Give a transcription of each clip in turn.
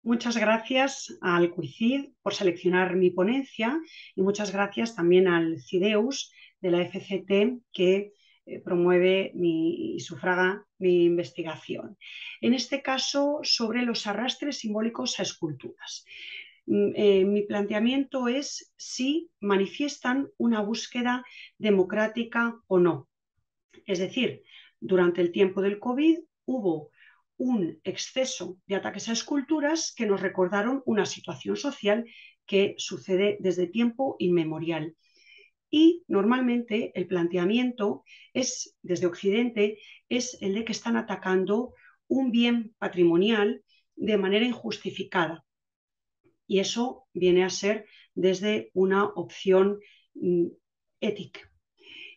Muchas gracias al CUICID por seleccionar mi ponencia y muchas gracias también al CIDEUS de la FCT que promueve y sufraga mi investigación. En este caso, sobre los arrastres simbólicos a esculturas. Mi planteamiento es si manifiestan una búsqueda democrática o no. Es decir, durante el tiempo del COVID hubo un exceso de ataques a esculturas que nos recordaron una situación social que sucede desde tiempo inmemorial. Y normalmente el planteamiento es, desde Occidente, es el de que están atacando un bien patrimonial de manera injustificada. Y eso viene a ser desde una opción ética.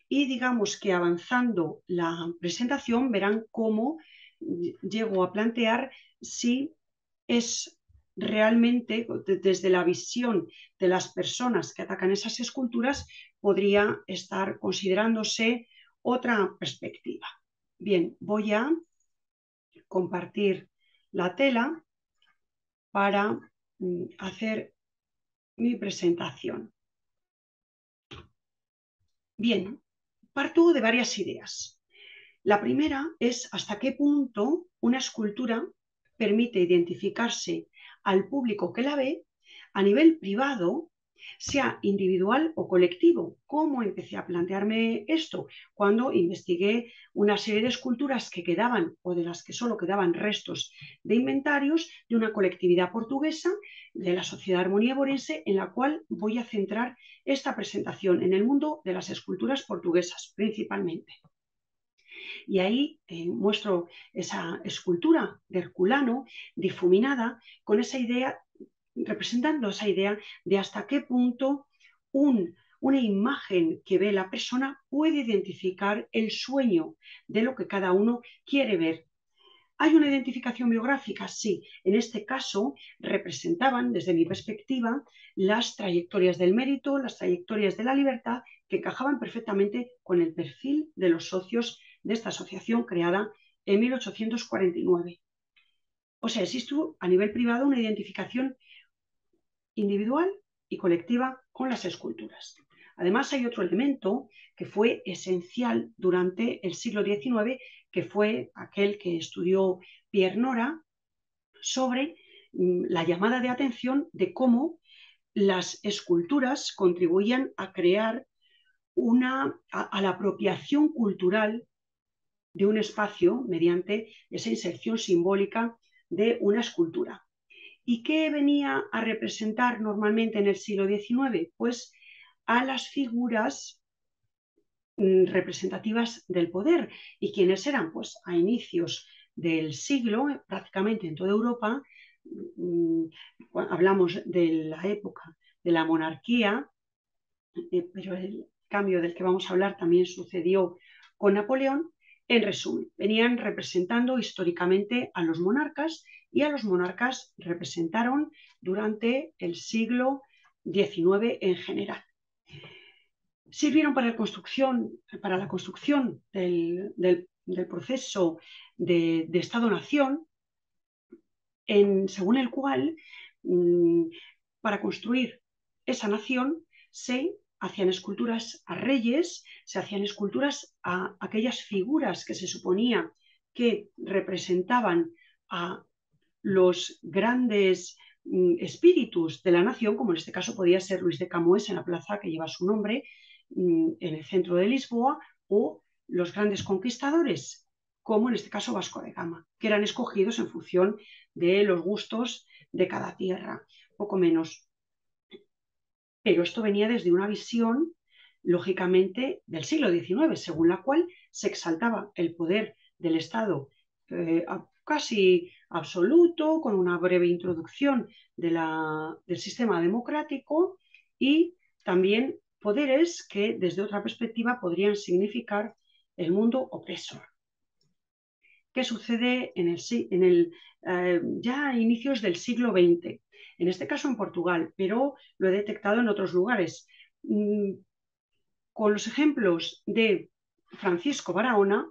Y digamos que avanzando la presentación verán cómo llego a plantear si es realmente, desde la visión de las personas que atacan esas esculturas, podría estar considerándose otra perspectiva. Bien, voy a compartir la tela para hacer mi presentación. Bien, parto de varias ideas. La primera es hasta qué punto una escultura permite identificarse al público que la ve a nivel privado, sea individual o colectivo. ¿Cómo empecé a plantearme esto? Cuando investigué una serie de esculturas que quedaban o de las que solo quedaban restos de inventarios de una colectividad portuguesa de la Sociedad Armonía Borense, en la cual voy a centrar esta presentación en el mundo de las esculturas portuguesas principalmente. Y ahí muestro esa escultura de Herculano difuminada con esa idea, representando esa idea de hasta qué punto una imagen que ve la persona puede identificar el sueño de lo que cada uno quiere ver. ¿Hay una identificación biográfica? Sí. En este caso representaban, desde mi perspectiva, las trayectorias del mérito, las trayectorias de la libertad, que encajaban perfectamente con el perfil de los socios de esta asociación creada en 1849. O sea, existe a nivel privado una identificación individual y colectiva con las esculturas. Además, hay otro elemento que fue esencial durante el siglo XIX, que fue aquel que estudió Pierre Nora sobre la llamada de atención de cómo las esculturas contribuían a crear a la apropiación cultural de un espacio mediante esa inserción simbólica de una escultura. ¿Y qué venía a representar normalmente en el siglo XIX? Pues a las figuras representativas del poder. ¿Y quiénes eran? Pues a inicios del siglo, prácticamente en toda Europa, hablamos de la época de la monarquía, pero el cambio del que vamos a hablar también sucedió con Napoleón. En resumen, venían representando históricamente a los monarcas y a los monarcas representaron durante el siglo XIX en general. Sirvieron para la construcción del proceso de Estado-Nación, según el cual, para construir esa nación, se hacían esculturas a reyes, se hacían esculturas a aquellas figuras que se suponía que representaban a los grandes espíritus de la nación, como en este caso podía ser Luis de Camões en la plaza que lleva su nombre, en el centro de Lisboa, o los grandes conquistadores, como en este caso Vasco de Gama, que eran escogidos en función de los gustos de cada tierra, poco menos. Pero esto venía desde una visión, lógicamente, del siglo XIX, según la cual se exaltaba el poder del Estado casi absoluto, con una breve introducción del sistema democrático y también poderes que desde otra perspectiva podrían significar el mundo opresor. ¿Qué sucede ya a inicios del siglo XX? En este caso en Portugal, pero lo he detectado en otros lugares. Con los ejemplos de Francisco Barahona,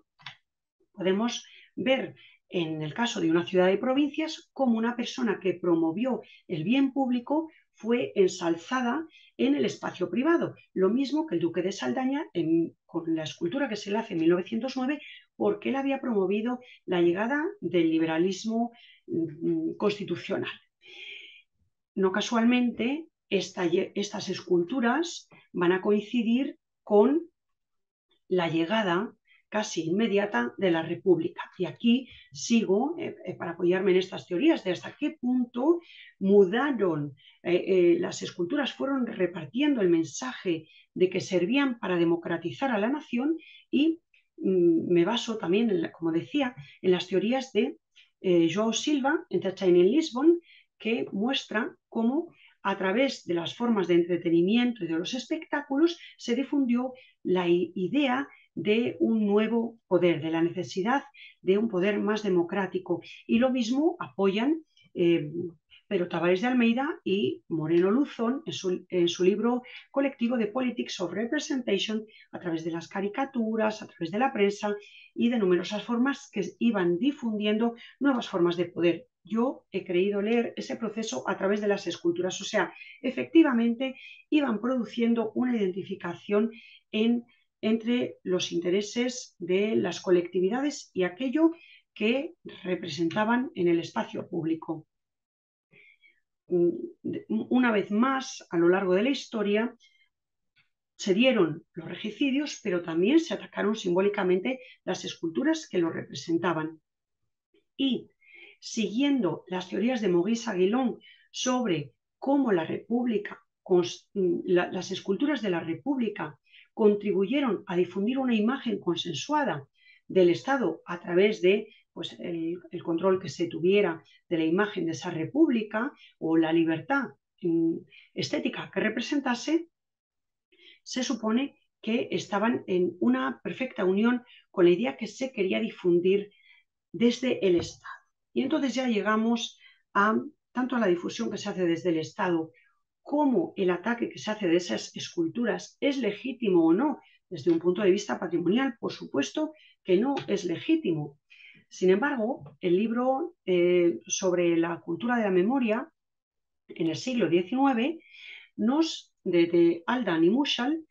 podemos ver en el caso de una ciudad de provincias, cómo una persona que promovió el bien público fue ensalzada en el espacio privado. Lo mismo que el duque de Saldaña con la escultura que se le hace en 1909, porque él había promovido la llegada del liberalismo constitucional. No casualmente, estas esculturas van a coincidir con la llegada casi inmediata de la República. Y aquí sigo para apoyarme en estas teorías de hasta qué punto mudaron, las esculturas fueron repartiendo el mensaje de que servían para democratizar a la nación y me baso también, como decía, en las teorías de João Silva, Entertaining Lisbon, que muestra cómo a través de las formas de entretenimiento y de los espectáculos se difundió la idea de un nuevo poder, de la necesidad de un poder más democrático. Y lo mismo apoyan Pedro Tavares de Almeida y Moreno Luzón en su libro colectivo de Politics of Representation, a través de las caricaturas, a través de la prensa y de numerosas formas que iban difundiendo nuevas formas de poder. Yo he creído leer ese proceso a través de las esculturas, o sea, efectivamente iban produciendo una identificación entre los intereses de las colectividades y aquello que representaban en el espacio público. Una vez más, a lo largo de la historia, se dieron los regicidios, pero también se atacaron simbólicamente las esculturas que lo representaban. Y siguiendo las teorías de Maurice Aguilón sobre cómo la República, las esculturas de la República contribuyeron a difundir una imagen consensuada del Estado a través de el control que se tuviera de la imagen de esa república o la libertad estética que representase, se supone que estaban en una perfecta unión con la idea que se quería difundir desde el Estado. Y entonces ya llegamos tanto a la difusión que se hace desde el Estado como el ataque que se hace de esas esculturas es legítimo o no. Desde un punto de vista patrimonial, por supuesto que no es legítimo. Sin embargo, el libro sobre la cultura de la memoria en el siglo XIX, de Aldan y Mushal,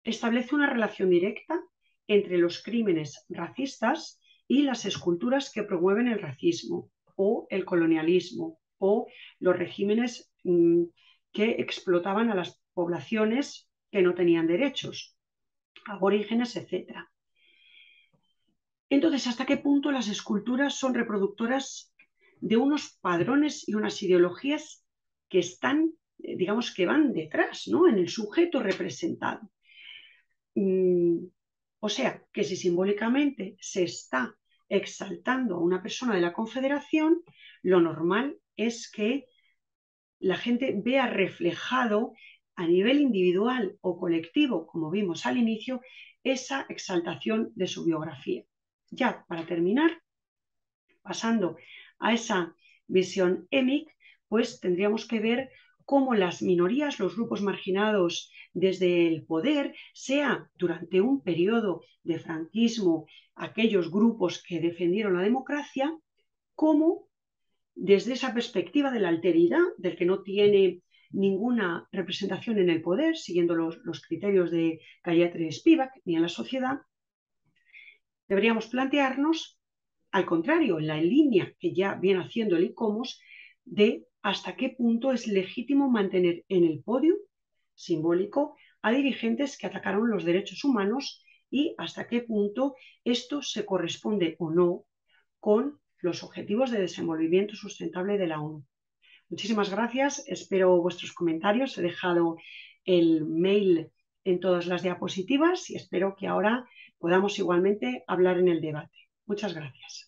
establece una relación directa entre los crímenes racistas y las esculturas que promueven el racismo o el colonialismo o los regímenes que explotaban a las poblaciones que no tenían derechos, aborígenes, etc. Entonces, ¿hasta qué punto las esculturas son reproductoras de unos padrones y unas ideologías que están, digamos, que van detrás, ¿no?, en el sujeto representado? O sea, que si simbólicamente se está exaltando a una persona de la Confederación, lo normal es que la gente vea reflejado a nivel individual o colectivo, como vimos al inicio, esa exaltación de su biografía. Ya, para terminar, pasando a esa visión EMIC, pues tendríamos que ver cómo las minorías, los grupos marginados desde el poder, sea durante un periodo de franquismo, aquellos grupos que defendieron la democracia, como desde esa perspectiva de la alteridad, del que no tiene ninguna representación en el poder, siguiendo los criterios de Gayatri Spivak, ni en la sociedad, deberíamos plantearnos, al contrario, en la línea que ya viene haciendo el ICOMOS, de hasta qué punto es legítimo mantener en el podio simbólico a dirigentes que atacaron los derechos humanos y hasta qué punto esto se corresponde o no con los Objetivos de Desenvolvimiento Sustentable de la ONU. Muchísimas gracias, espero vuestros comentarios, he dejado el mail en todas las diapositivas y espero que ahora podamos igualmente hablar en el debate. Muchas gracias.